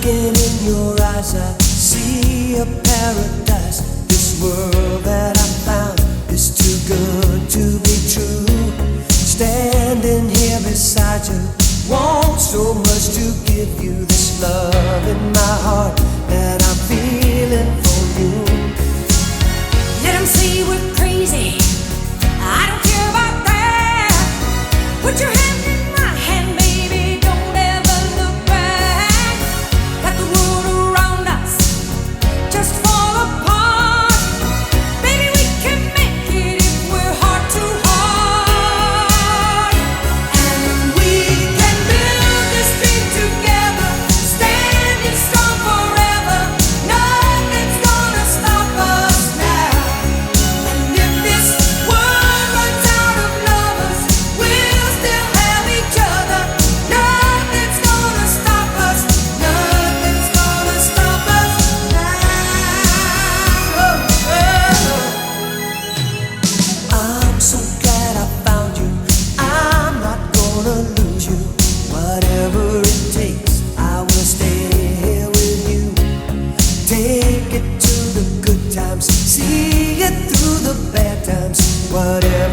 Looking in your eyes, I see a paradise. This world that I found is too good to be true. Standing here beside you, want so much to give you this love in my heart that I'm feeling for you. Let them say we're crazy, I don't care about that. Put your hand in my hand, baby, don't ever look back. Let the world around us just fall apart. Baby, we can make it if we're heart to heart. And we can build this dream together, standing strong forever. Nothing's gonna stop us now. And if this world runs out of lovers, we'll still have each other. Nothing's gonna stop us. Nothing's gonna stop us now. I'm so glad I found you. I'm not gonna lose you. Whatever it takes, I will stay here with you. Take it to the good times, see it through the bad times. Whatever